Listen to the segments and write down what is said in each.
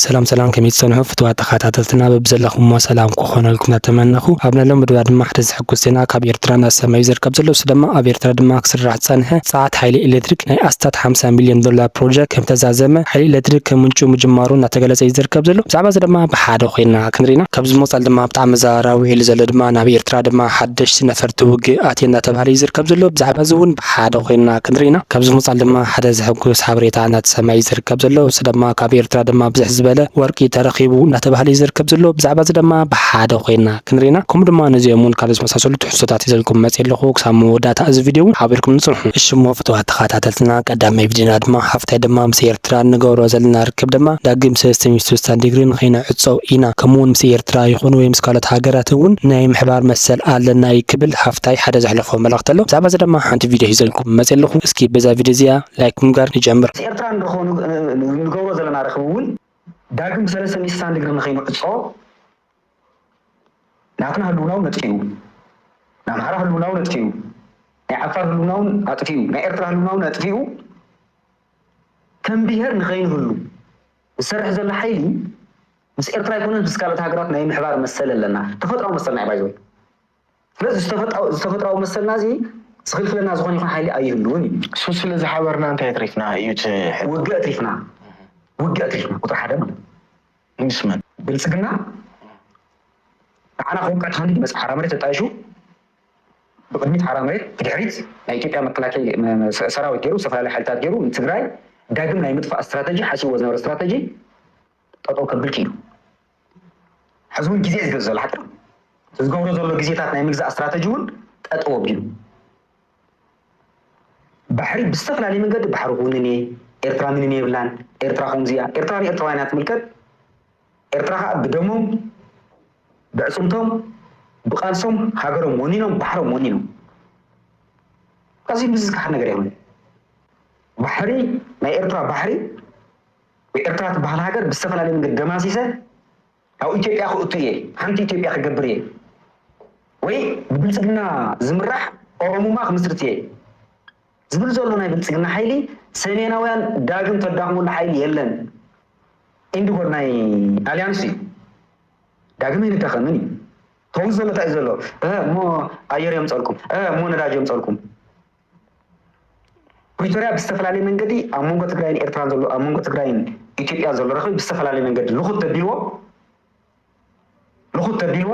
سلام سلام كم يتصنعوا فتوى تخاطاتنا ببزلخم وسلام كوخونا لكم نتمنخو قبل لهم بدو ما حدث حكوستنا كابير ترانا السماء يزركب زلو سدما ابير ترى دما اكثر راح تصنها ساعات حيلي الكتريك ناي استات 50 مليون دولار بروجكت كم تزازمه حيلي الكتريك كمنچو مجمارو نتغلص يزركب زلو بزعبه دما بحاده خوينا كنرينا كبز موصل دما بتاع مزاراوي لزل دما نابير ترى دما حدش نفرت وقات نتبهل يزركب زلو بزعبه زون بحاده خوينا كنرينا كبز موصل دما حدث حكوس حبريتا نات السماء يزركب زلو سدما كابير ترى دما بزح زبله ورقي ترخيبو نتبهل يزركب زلو بزعبه دما بحاده خوينا كنرينا كم دما نزيمون كالس مساسلو تحسوتات يزلكم مصيلخو كسامو داتا از فيديو حابركم نصلحو اشمو فتوات تخاتاتلنا قدامي فيديونا دما حفتاي دما مسير ترا نغورو زلنا ركب دما داغم سيستم يستوستان ديغرين خينا عصو اينا كمون مسير ترا يخون ويم سكالت هاجرات ون ناي محبار مسل علنا يكبل حفتاي حدا زحلفو ملختلو زعبا دما حنت فيديو يزلكم مصيلخو اسكي بزا فيديو زيا لايك مغار نجمر مسير ترا نغورو زلنا رخون داغم سلسل يستان ديغرين خينا عصو نحن هلوناو نتفيو نحن هلوناو نتفيو عفار هلوناو أتفيو نإرترا هلوناو نتفيو كم بيهر نخين هلو السرح زل حيلي بس إرترا يكون بسكالة هاجرات نايم حبار مسألة لنا تفتروا مسألة بايزوي لازم تفتروا مسألة زي سخيف لنا زغون يكون حيلي أي هلوني شو اللي حاورنا أنت يتريفنا يوت وقع تريفنا قطر حدا من نسمن بالسجنة أنا أقول كات هندي بس حرامري تتعيشوا بقدمت حرامري في الحريت إثيوبيا مكلاكي سراوي كيرو سفر حالتات كيرو من تجراي داعم نايم مدفع استراتيجي حاسي وزن استراتيجي تطو كبل كيلو حزون جزيء جزء حتى تزغورو زلو جزيتات نايم جزء استراتيجيون تطو بيلو بحري بستفل عليه من قد بحر هونني إرترا منني بلان إرترا خونزيا إرترا نات ملكت إرترا بدمهم بعصمتهم بقالسهم هاجرهم ونينهم بحرهم ونينهم كذي بزز كحنا غيرهم بحري ما إرترا بحري وإرترا بحال هاجر بستفل عليه من الدماسيسة أو إثيوبيا أخو إثيوبيا حنت إثيوبيا خجبريه وي بلسقنا زمرح أورمو ما خمسرتيه زبل زولنا بلسقنا حيلي سنينا ويان داغم تدعمون حيلي يلن إندو قرناي أليانسي داغم هنا تخمني توزن تايزلو مو اير يمصلكم مو نراج يمصلكم بريتوريا بستفلالي منغدي امونغو تግራይን ኤርትራን ዘሎ امونغو تግራይን ኢትዮጵያ ዘሎ ረኸብ بستفلالي መንገዲ ልኹት ተቢልዎ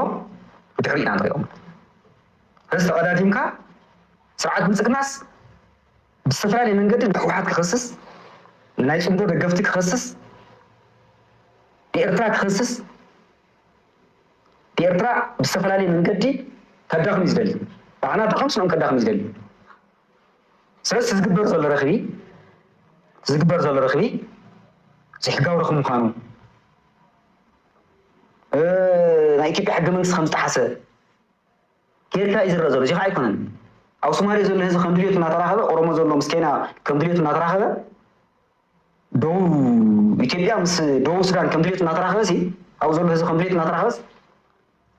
ብትሪና ንሪኦም ህዝቢ ተቀዳዲምካ ስርዓት ምፅግናስ بستفلالي መንገዲ ህወሓት ክኸስስ ናይ ጽምዶ ደገፍቲ ክኸስስ ኤርትራ ክኸስስ ኤርትራ بستفلالي منقدي كداخل يزدل أنا دخلت شلون كداخل يزدل سلس تزقبر زل رخبي زحقاو رخم مخانو نايكي بحق من خمسة حسة كيركا يزر زل زي خايفون أو سماري زل هذا خمدلية ناترا هذا أورما زل مسكينة خمدلية ناترا هذا دو إثيوبيا مس دو سودان خمدلية ناترا هذا سي أو زل هذا خمدلية ناترا هذا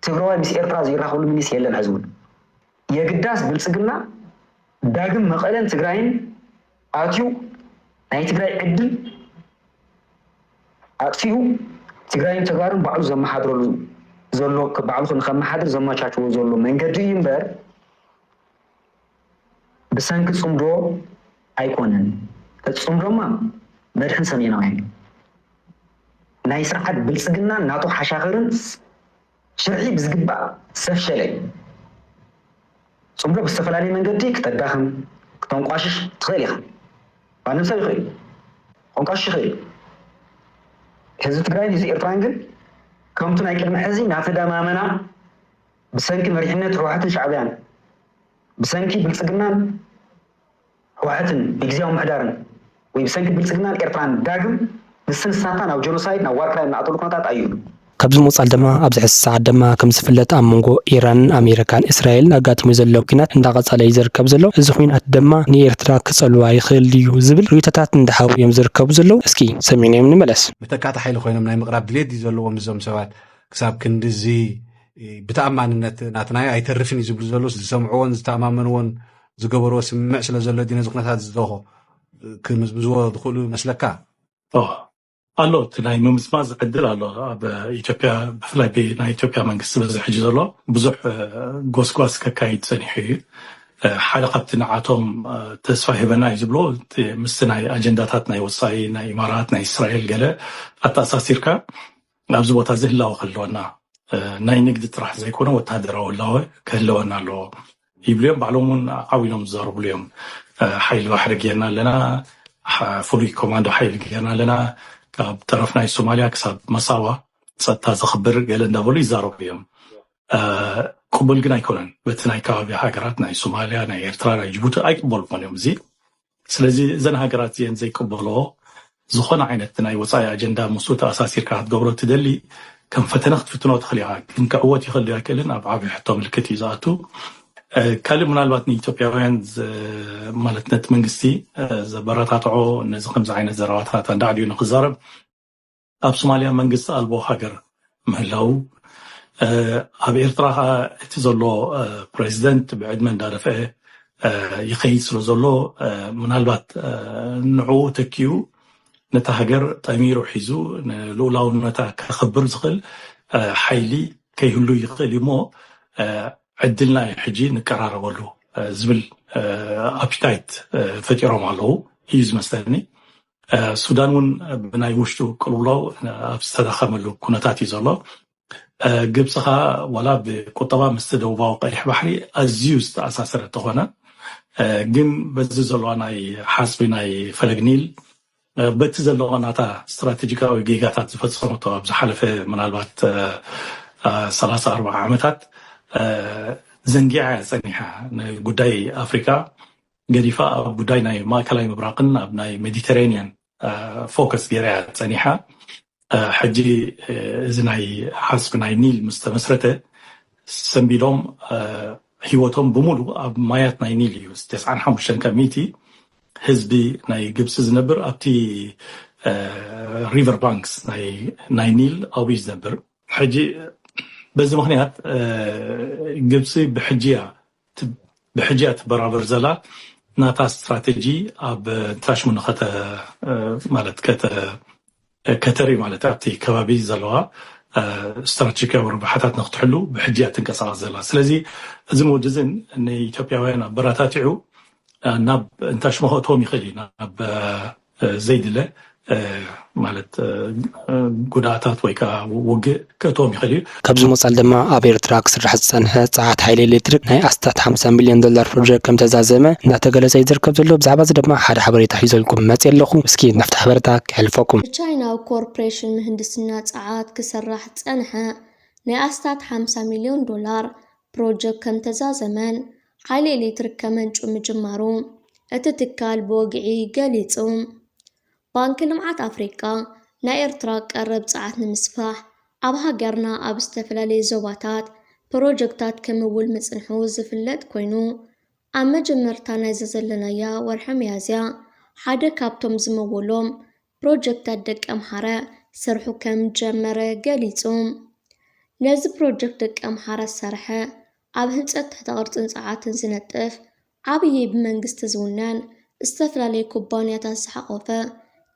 تبروا مس إرترا زي راحوا لمني سيلن عزون يقداس بلسقنا داقم مقالن تجراين أتيو ناي تجراي عدل أتيو تجراين تجارن بعض زم حضروا زلوا كبعضهم خم حضر زم شاشوا زلوا من قدي ينبر بسانك تصمرو أيقونن تصمرو ما مرحن سمينا وين ناي سرعة بلسقنا ناتو حشاغرن شرعي بزقبا سفشلي صمرو بستفلالي من قديك تداخم كتنقاشش تخيليها وانا مسوي خيل قنقاشش خيل حزب تقراي زي إرترانجل كمتو نايكل محزي نافدا مامنا بسنكي مريحنة روحة شعبيان بسنكي بلسقنان روحة بيجزيهم محدارن ويبسنكي بلسقنان إرتران داقم نسن ساتان أو جونوسايد نواركلاي من أطولك نطات أيون كبز موصل دما أبزح الساعة دما كم سفلت أمونغو إيران أمريكان إسرائيل نقات ميزلو كينات نداغت على يزر كبزلو إزخوين أتدما نيرترا كسلوا يخيل ليو زبل ريتاتات ندحاو يمزر كبزلو اسكي سميني من ملس متكات حيل خوينا من مقرب دليد يزلو ومزوم سوات كساب كندزي بتأمانነት ናትናይ ኣይተርፍን ይዝብሉ ዘሎስ ዝሰምዑዎን ዝተኣማመንዎን ዝገበርዎ ስምዕ ስለ ዘሎ ዲነ ዝኩነታት ዝደኾ ክምዝብዝዎ ዝኽእሉ መስለካ ኣሎ እቲ ናይ ምምዝማዝ ዕድል ኣሎ ኣብ ኢትዮጵያ ብፍላይ ብናይ ኢትዮጵያ መንግስቲ በዚ ሕጂ ዘሎ ብዙሕ ጎስጓስ ከካይድ ፀኒሑ እዩ ሓደ ካብቲ ንዓቶም ተስፋ ሂበና እዩ ዝብሎ ምስቲ ናይ ኣጀንዳታት ናይ ወፃኢ ናይ ኢማራት ናይ እስራኤል ገለ ኣተኣሳሲርካ ኣብዚ ቦታ ዝህላወ ከለወና ናይ ንግዲ ጥራሕ ዘይኮነ ወታደራዊ ህላወ ክህልወና ኣለዎ ይብሉ እዮም ባዕሎም እውን ዓዊሎም ዝዛረብሉ እዮም ሓይሊ ባሕሪ ጌርና ኣለና ፍሉይ ኮማንዶ ሓይሊ ጌርና ኣለና ካብ ጠረፍ ናይ ሶማልያ ክሳብ መሳዋ ፀጥታ ዘኽብር ገለ እንዳበሉ ይዛረቡ እዮም ቅቡል ግን ኣይኮነን በቲ ናይ ከባቢ ሃገራት ናይ ሶማልያ ናይ ኤርትራ ናይ ጅቡቲ ኣይቅበልዎን እዮም እዚ ስለዚ እዘን ሃገራት እዚአን ዘይቅበልዎ ዝኾነ ዓይነት ናይ ወፃኢ ኣጀንዳ ምስኡ ተኣሳሲርካ ክትገብሮ ትደሊ ከም ፈተነ ክትፍትኖ ትኽእል ኢኻ ግን ክዕወት ይኽእል ዶ ኣይክእልን ኣብ ዓብዪ ሕቶ ምልክት እዩ ዝኣቱ ካልእ ምናልባት ንኢትዮጵያውያን ማለት ነቲ መንግስቲ ዘበረታትዖ ነዚ ከምዚ ዓይነት ዘረባታት እንዳዕድዩ ንክዛረብ ኣብ ሶማልያ መንግስቲ ኣልቦ ሃገር ምህላው ኣብ ኤርትራ እቲ ዘሎ ፕሬዚደንት ብዕድመ እንዳደፍአ ይኸይድ ስለ ዘሎ ምናልባት ንዕኡ ተኪኡ ነታ ሃገር ጠሚሩ ሒዙ ንልኡላውነታ ከኽብር ዝኽእል ሓይሊ ከይህሉ ይኽእል እሞ ዕድልና ሕጂ ንቀራረበሉ ዝብል ኣፒታይት ፈጢሮም ኣለዉ እዩ ዝመስለኒ ሱዳን እውን ብናይ ውሽጡ ቅልውላው ኣብ ዝተዳኸመሉ ኩነታት እዩ ዘሎ ግብፂ ኸ ዋላ ብቁጠባ ምስቲ ደቡባዊ ቀይሕ ባሕሪ ኣዝዩ ዝተኣሳሰረ ተኾነ ግን በዚ ዘለዋ ናይ ሓስቢ ናይ ፈለግ ኒል በቲ ዘለዋ ናታ ስትራቴጂካዊ ጌጋታት ዝፈፀመቶ ኣብ ዝሓለፈ ምናልባት 34 ዓመታት ዘንጊዓ ፀኒሓ ጉዳይ ኣፍሪካ ገዲፋ ኣብ ጉዳይ ናይ ማእከላዊ ምብራቅን ኣብ ናይ ሜዲተሬንያን ፎከስ ገይራ ፀኒሓ ሕጂ እዚ ናይ ሓስቢ ናይ ኒል ምስ ተመስረተ ሰንቢሎም ሂወቶም ብሙሉ ኣብ ማያት ናይ ኒል እዩ 95 ከሚቲ ህዝቢ ናይ ግብፂ ዝነብር ኣብቲ ሪቨር ባንክስ ናይ ኒል ኣብዩ ዝነብር ሕጂ በዚ ምክንያት ግብፂ ብሕጅያ ትበራበር ዘላ ናታ ስትራቴጂ ኣብ ታሽሙ ንኸተ ማለት ከተሪ ማለት ኣብቲ ከባቢ ዘለዋ ስትራቴጂካዊ ርብሓታት ንክትሕሉ ብሕጅያ ትንቀሳቀስ ዘላ ስለዚ እዚ ምውድዝን ንኢትዮጵያውያን ኣበራታቲዑ ናብ እንታሽሙ ከእትዎም ይኽእል እዩ ናብ ዘይድለ ማለት ጉዳእታት ወይ ከዓ ውግእ ከእትዎም ይኽእል እዩ ካብዚ ወፃኢ ድማ ኣብ ኤርትራ ክስራሕ ዝፀንሐ ፀዓት ሓይሊ ኤሌክትሪክ ናይ ኣስታት $50 ሚልዮን ፕሮጀክት ከም ተዛዘመ እናተገለጸ ይዝርከብ ዘሎ ብዛዕባ እዚ ድማ ሓደ ሓበሬታ ሒዘልኩም መጽ ኣለኹ እስኪ ናፍቲ ሓበሬታ ክሕልፈኩም ቻይናዊ ኮርፖሬሽን ምህንድስና ፀዓት ክስራሕ ፀንሐ ናይ ኣስታት $50 ሚልዮን ፕሮጀክት ከም ተዛዘመን ሓይሊ ኤሌክትሪክ ከመንጩ ምጅማሩ እቲ ትካል ብወግዒ ገሊጹ ባንኪ ልምዓት ኣፍሪካ ናይ ኤርትራ ቀረብ ፀዓት ንምስፋሕ ኣብ ሃገርና ኣብ ዝተፈላለዩ ዞባታት ፕሮጀክታት ከምውል ምጽንሑ ዝፍለጥ ኮይኑ ኣብ መጀመርታ ናይ ዘለናያ ወርሒ ሚያዝያ ሓደ ካብቶም ዝመወሎም ፕሮጀክታት ደቀ ኣምሓራ ስርሑ ከም ጀመረ ገሊጹ ነዚ ፕሮጀክት ደቀ ኣምሓራ ዝሰርሐ ኣብ ህንፀት ትሕተ ቅርጽን ፀዓትን ዝነጥፍ ዓብዪ ብመንግስቲ ዝውነን ዝተፈላለዩ ኩባንያታት ዝሓቆፈ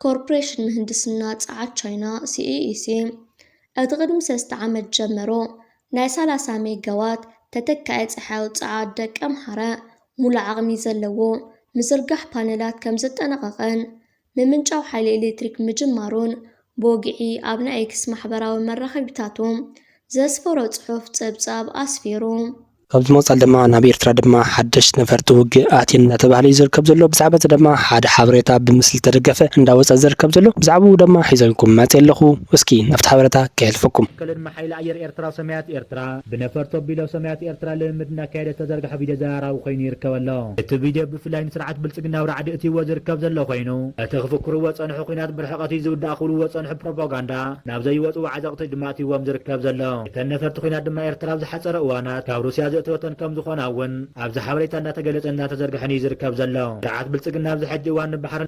ኮርፖሬሽን ምህንድስና ፀዓት ቻይና CEEC እቲ ቅድሚ 3 ዓመት ጀመሮ ናይ 30 ሜጋዋት ተተካኢ ፀሓያዊ ፀዓት ደቀ ኣምሓራ ሙሉእ ዓቕሚ ዘለዎ ምዝርጋሕ ፓነላት ከም ዝጠነቐቐን ምምንጫው ሓይሊ ኤሌክትሪክ ምጅማሩን ብወግዒ ኣብ ናይ ኤክስ ማሕበራዊ መራኸቢታቱ ዘስፈሮ ጽሑፍ ፀብጻብ ኣስፊሩ ካብዚ ወፃኢ ድማ ናብ ኤርትራ ድማ ሓድሽ ነፈርቲ ውግእ ኣትየን እናተባህለ ይዝርከብ ዘሎ ብዛዕባ እዚ ድማ ሓደ ሓበሬታ ብምስሊ ተደገፈ እንዳወፀ ዝርከብ ዘሎ ብዛዕባኡ ድማ ሒዘልኩም መጽ ኣለኹ እስኪ ናፍቲ ሓበሬታ ክሕልፈኩም كلن محيل أير إرترا وسميات إرترا بنفرتو بيلو سميات إرترا لمدنا كايدة تزرق فيديو زارا وخيني يركب الله الفيديو بفلاين سرعة بلسقنا ورعد اتي وزركب زلو خينو اتخفكرو وصنحو قينات برحقاتي زود داخلو وصنح بروباغاندا نابزي وصو وعزاقتي دماتي ومزركب زلو تنفرتو قينات دما إرترا بزحصر اوانات كاب روسيا زئتوتن كم زخونا ون ابز حبريتا ناتقلت انا تزرق حني يزركب زلو سرعة بلسقنا بزحجي وان بحر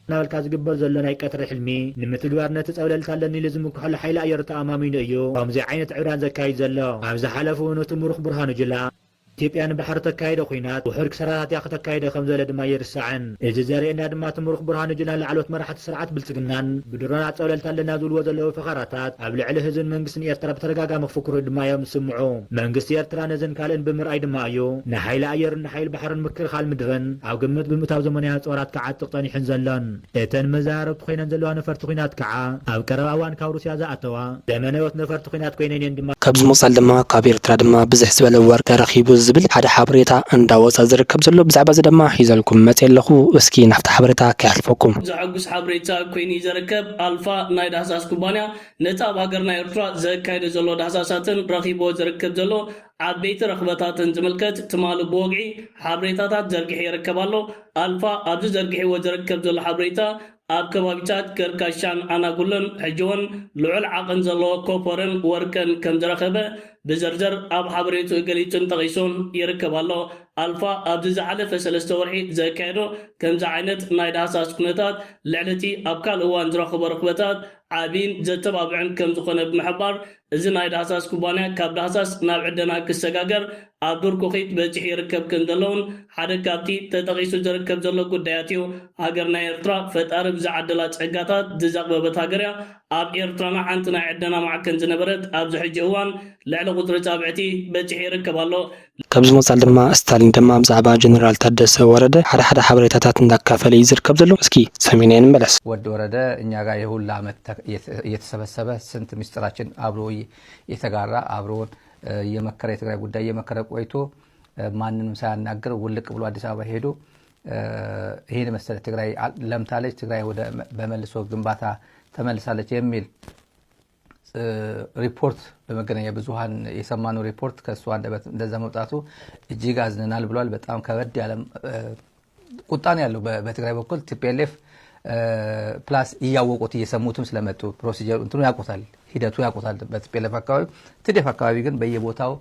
ناول كازقبل زلنا يكتر حلمي نمتقبار نتسأولل تالني لازم كحل حيلا أيرت أمامين أيو ومزي عينة عيران زكاي زلو عمز حلفو نتمرخ برهانو جلا ኢትዮጵያ ንባሕሪ ተካይደ ኩናት ውሕድ ክሰራታት እያ ከተካይደ ከም ዘለ ድማ የርስዓን እዚ ዘርእየና ድማ ትምሩኽ ብርሃኑ ጁላ ላዕሎት መራሕቲ ስርዓት ብልጽግናን ብድሮን ኣፀብለልታ ኣለና ዝብልዎ ዘለዉ ፈኸራታት ኣብ ልዕሊ ህዝብን መንግስትን ኤርትራ ብተደጋጋሚ ክፍክሩ ድማ እዮም ዝስምዑ መንግስቲ ኤርትራ ነዘን ካልእን ብምርኣይ ድማ እዩ ንሓይሊ ኣየርን ንሓይሊ ባሕርን ምክልኻል ምድርን ኣብ ግምት ብምእታው ዘመናዊ ጾራት ክዓጥቕ ጠኒሐን ዘሎን እተን መዛረብቲ ኮይነን ዘለዋ ነፈርቲ ኩናት ከዓ ኣብ ቀረባ እዋን ካብ ሩስያ ዝኣተዋ ዘመናዊት ነፈርቲ ኩናት ኮይነን እየን ድማ ካብዚ ምውፃል ድማ ካብ ኤርትራ ድማ ብዙሕ ዝበለ ወርቂ ረኺቡ ዝብል ሓደ ሓበሬታ እንዳወፃ ዝርከብ ዘሎ ብዛዕባ እዚ ድማ ሒዘልኩም መፅእ ኣለኹ እስኪ ናፍቲ ሓበሬታ ከሕልፈኩም ዘሐጉስ ሓበሬታ ኮይኑ ዝርከብ ኣልፋ ናይ ዳህሳስ ኩባንያ ነታ ኣብ ሃገርና ኤርትራ ዘካይደ ዘሎ ዳህሳሳትን ረኺቦ ዝርከብ ዘሎ ዓበይቲ ረኽበታትን ዝምልከት ትማሊ ብወግዒ ሓበሬታታት ዘርጊሑ ይርከብ ኣሎ ኣልፋ ኣብዚ ዘርጊሕዎ ዝርከብ ዘሎ ሓበሬታ ኣብ ከባቢታት ከርካሻን ኣናጉሎን ሕጂውን ልዑል ዓቕን ዘለዎ ኮፐርን ወርቅን ከም ዝረኸበ ብዘርዘር ኣብ ሓበሬቱ ገሊጹን ጠቒሱን ይርከብ ኣሎ ኣልፋ ኣብዚ ዝሓለፈ 3 ወርሒ ዘካየዶ ከምዚ ዓይነት ናይ ዳህሳስ ኩነታት ልዕልቲ ኣብ ካልእ እዋን ዝረኸቦ ረኽበታት ዓቢን ዘተባብዕን ከም ዝኾነ ብምሕባር እዚ ናይ ዳህሳስ ኩባንያ ካብ ዳህሳስ ናብ ዕደና ክሰጋገር ኣብ ዱር ኩኺት በፂሑ ይርከብ ከም ዘለውን ሓደ ካብቲ ተጠቒሱ ዝርከብ ዘሎ ጉዳያት እዩ ሃገርና ኤርትራ ፈጣሪ ብዝዓደላ ፀጋታት ዝዘቕበበት ሃገር እያ ኣብ ኤርትራና ሓንቲ ናይ ዕደና ማዕከን ዝነበረት ኣብዚ ሕጂ እዋን ልዕሊ ቁፅሪ ፃብዕቲ በፂሑ ይርከብ ኣሎ ካብዚ ምውፃል ድማ ስታሊን ድማ ብዛዕባ ጀነራል ታደሰ ወረደ ሓደ ሓበሬታታት እንዳካፈለ ይዝርከብ ዘሎ እስኪ ሰሚና እንመለስ ወዲ ወረደ እኛ ጋር የሁላ ዓመት እየተሰበሰበ ስንት ምስጢራችን አብሮ የተጋራ አብሮን የመከረ የትግራይ ጉዳይ የመከረ ቆይቶ ማንንም ሳያናገር ውልቅ ብሎ አዲስ አበባ ሄዶ ይሄን መሰለ ትግራይ ለምታለች ትግራይ ወደ በመልሶ ግንባታ ተመልሳለች የሚል ሪፖርት በመገናኛ ብዙሃን የሰማነው ሪፖርት ከሱ አንደበት እንደዛ መውጣቱ እጅግ አዝነናል ብሏል በጣም ከበድ ያለ ቁጣን ያለው በትግራይ በኩል ቲፒኤልኤፍ ፕላስ እያወቁት እየሰሙትም ስለመጡ ፕሮሲጀር እንትኑ ያቆታል ሂደቱ ያቆታል በቲፒኤልኤፍ አካባቢ ትዴፍ አካባቢ ግን በየቦታው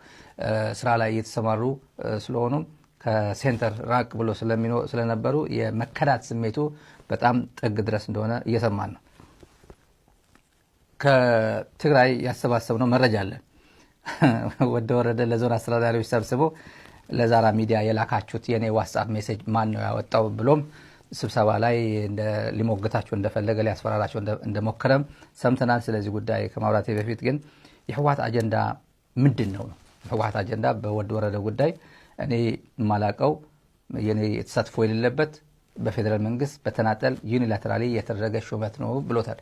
ስራ ላይ እየተሰማሩ ስለሆኑ ከሴንተር ራቅ ብሎ ስለነበሩ የመከዳት ስሜቱ በጣም ጥግ ድረስ እንደሆነ እየሰማን ነው ከትግራይ ያሰባሰብነው መረጃ አለ ወደ ወረደ ለዞን አስተዳዳሪዎች ሰብስቦ ለዛራ ሚዲያ የላካችሁት የኔ ዋትስአፕ ሜሴጅ ማን ነው ያወጣው ብሎም ስብሰባ ላይ እንደ ሊሞግታቸው እንደፈለገ ሊያስፈራራቸው እንደሞከረም ሰምተናል ስለዚህ ጉዳይ ከማውራቴ በፊት ግን የህወሓት አጀንዳ ምንድነው ነው የህወሓት አጀንዳ በወደ ወረደ ጉዳይ እኔ ማላቀው የኔ የተሳትፎ የሌለበት በፌደራል መንግስት በተናጠል ዩኒላተራሊ የተደረገ ሹመት ነው ብሎታል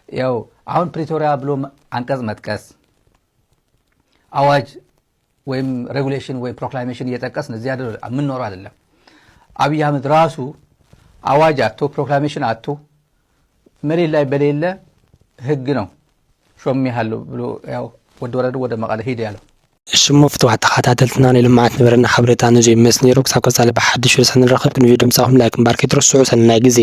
ያው አሁን ፕሪቶሪያ ብሎ አንቀጽ መጥቀስ አዋጅ ወይም ሬጉሌሽን ወይ ፕሮክላሜሽን እየጠቀስን እዚህ አይደል ምን ኖር አይደለም አብይ አህመድ ራሱ አዋጅ አቶ ፕሮክላሜሽን አቶ መሬት ላይ በሌለ ህግ ነው ሾም ያለው ብሎ ያው ወደ ወረደ ወደ መቀለ ሄደ ያለው ሽሙ ፍትዋት ተኸታተልትና ለልማት ንበረና ሓበሬታ ነዚ መስኒሩ ክሳብ ቀጻሊ በሓድሽ ሰንረኸብ ቪዲዮ ምሳኹም ላይክ ምባርክ ይትረስዑ ሰናይ ግዜ